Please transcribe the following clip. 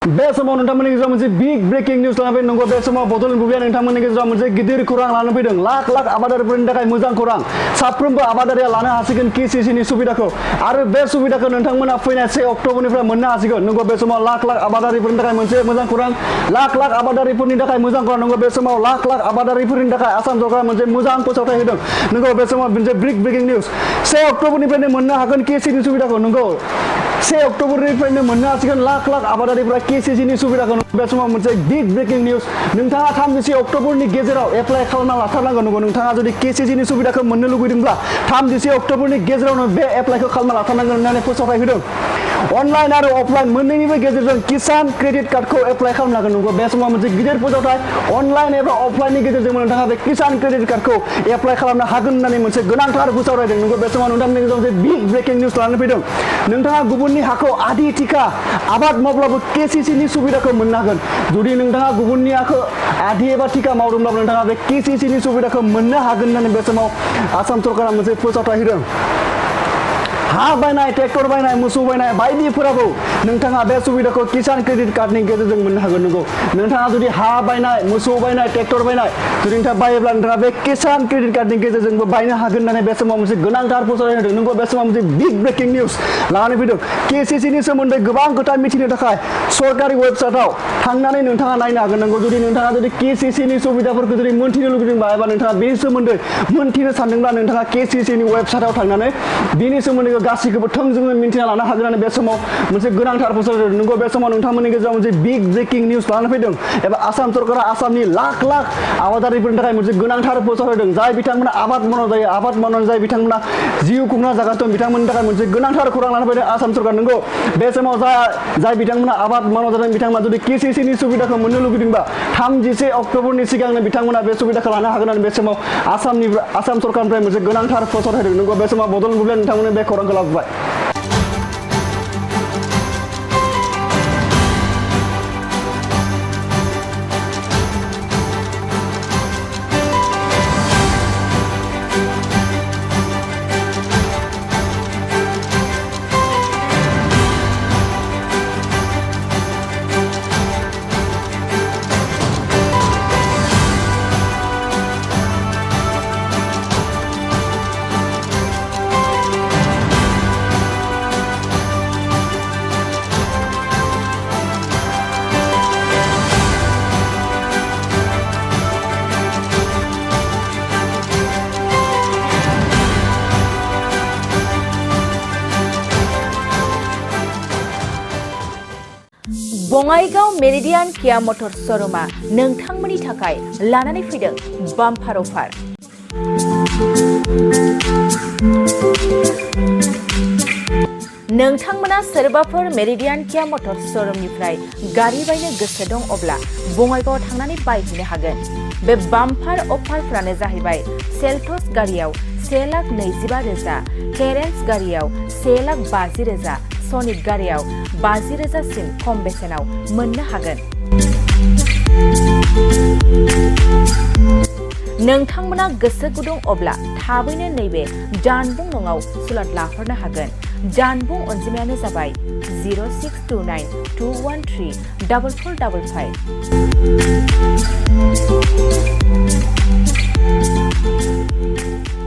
बे समाव नोंथांमोननि गेजेराव मोनसे बिग ब्रेकिं निउस लाना फैदों नंगौ बे समाव बड'लेण्ड बुब्लिया नोंथांमोननि गेजेराव मोनसे गिदिर खौरां लाना फैदों लाख लाख आबादारिफोरनि थाखाय मोजां खौरां साफ्रोमबो आबादारिया लानो हासिगोन केसिसिनि सुबिदाखौ आरो बे सुबिदाखौ नोंथांमोना फैनाय 1 अक्ट'बरनिफ्राय मोननो हासिगोन नंगौ बे समाव लाख लाख आबादारिफोरनि थाखाय मोनसे मोजां खौरां लाख लाख आबादारिफोरनि थाखाय मोजां खौरां नंगौ बे समाव लाख लाख आबादारिफोरनि थाखाय आसाम सरकारा मोनसे मोजां फोसावथाय होदों नंगौ बे समाव मोनसे बिग ब्रेकिं निउस 1 अक्ट'बरनिफ्रायनो मोननो हागोन केसिसिनि सुबिदाखौ नंगौ 1 अक्ट'बरनिफ्रायनो मोननो हासिगोन लाख लाख आबादारिफोरा केसिसिनि सुबिदाखौ बे समाव मोनसे बिग ब्रेकिं निउस नोंथाङा 31 अक्ट'बरनि गेजेराव एप्लाइ खालामना लाथारनांगोन नंगौ नोंथाङा जुदि केसिसिनि सुबिदाखौ मोननो लुगैदोंब्ला 31 अक्ट'बरनि गेजेरावनो बे एप्लाइखौ खालामना लाथारनांगोन होननानै फोसावथाय होदों अनलाइन आरो अफलाइन मोन्नैनिबो गेजेरजों किसान क्रेडिट कार्डखौ एप्लाइ खालामनो हागोन नंगौ बे समाव मोनसे गिदिर फोसावथाय अनलाइन एबा अफलाइननि गेजेरजों नोंथाङा बे किसान क्रेडिट कार्डखौ एप्लाइ खालामनो हागोन होननानै मोनसे गोनांथार फोसावरायदों नंगौ बे समाव नोंथांमोननि गेजेराव मोनसे बिग ब्रेकिं निउस लानानै फैदों नोंथाङा गुबुननि हाखौ आदि थिखा आबाद मावब्लाबो केसिसिनि सुबिदाखौ मोननो हागोन जुदि नोंथाङा गुबुननि हाखौ आदि एबा थिखा मावदोंब्लाबो नोंथाङा बे केसिसिनि सुबिदाखौ मोननो हागोन होननानै बे समाव आसाम सरकारा मोनसे फोसावथाय होदों हा बायनाय ट्रेक्टर बायनाय मोसौ बायनाय बायदिफोराबो नोंथाङा बे सुबिदाखौ किसान क्रेडिट कार्डनि गेजेरजों मोननो हागोन नंगौ नोंथाङा जुदि हा बायनाय मोसौ बायनाय ट्रेक्टर बायनाय जुदि नोंथाङा बायोब्ला नोंथाङा बे किसान क्रेडिट कार्डनि गेजेरजोंबो बायनो हागोन होननानै बे समाव मोनसे गोनांथार फोसावराय होदों नंगौ बे समाव मोनसे बिग ब्रेकिं निउस लानानै फैदों केसिसिनि सोमोन्दै गोबां खोथा मिथिनो थाखाय सरकारि वेबसाइटआव थांनानै नोंथाङा नायनो हागोन नंगौ जुदि नोंथाङा जुदि केसिसिनि सुबिदाफोरखौ जुदि मोनथिनो लुगैदोंबा एबा नोंथाङा बेनि सोमोन्दै मोनथिनो सानदोंब्ला नोंथाङा केसिसिनि वेबसाइटआव थांनानै बिनि सोमोन्दै गासैखौबो थोंजोङै मिन्थिना लानो हागोन होननानै बे समाव मोनसे गोनांथार फोसावराय नंगौ बे समाव नोंथांमोननि गेजेराव मोनसे बिग ब्रेकिं निउस लानानै फैदों एबा आसाम सरकारा आसामनि लाख लाख आबादारिफोरनि थाखाय मोनसे गोनांथार फोसावरायदों जाय बिथांमोना आबाद मावनानै जायो आबाद मावनानै जाय बिथांमोना जिउ खुंना जागासिनो दं बिथांमोननि थाखाय मोनसे गोनांथार खौरां लानानै फैदों आसाम सरकार नंगौ बे समाव जाय बिथांमोना आबाद मावना जादों बिथांमोना जुदि केसिसिनि सुबिदाखौ मोननो लुगैदोंबा 31 अक्ट'बरनि सिगांनो बिथांमोना बे सुबिदाखौ लानो हागोन होननानै बे समाव आसाम सरकारनिफ्राय मोनसे गोनांथार फोसावराय होदों नंगौ बे समाव बड'लेण्ड बुब्लिया नोंथांमोननो बे खौरांखौ लाबोबाय बङाइगाव मेरिडियान किया मटर्स श'रुमा नोंथांमोननि थाखाय लानानै फैदों बाम्पार अफार नोंथांमोना सोरबाफोर मेरिडियान किया मटर्स श'रुमनिफ्राय गारि बायनो गोसो दं अब्ला बङाइगावआव थांनानै बायहैनो हागोन बे बाम्पार अफारफ्रानो जाहैबाय सेल्टस गारियाव 1,25,000 केरेन्स गारियाव 1,50,000 सनिक गारियाव 50,000सिम खम बेसेनाव मोननो हागोन नोंथांमोना गोसो गुदुं अब्ला थाबैनो नैबे जानबुं नङाव सुलाद लाहरनो हागोन जानबुं अनजिमायानो जाबाय 0629213445